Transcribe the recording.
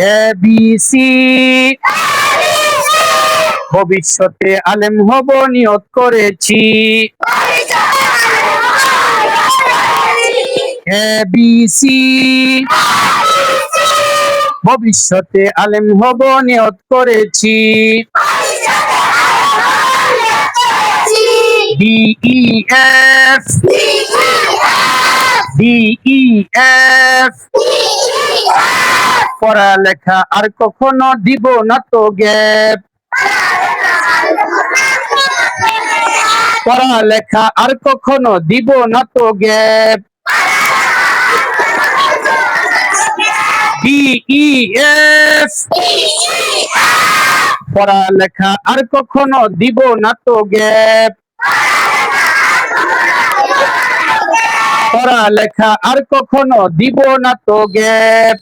A B C ভবিষ্যতে আলেম হব নিয়ত করেছি। এ বি সি ভবিষ্যতে আলেম হব নিয়ত করেছি। D E F D E F পড়ালেখা আর কখনো দিব না তো গ্যাপ। পড়ালেখা আর কখনো দিব না তো গ্যাপ। ডি ই এফ পড়ালেখা আর কখনো দিব না তো গ্যাপ। পড়ালেখা আর কখনো দিব না তো গ্যাপ।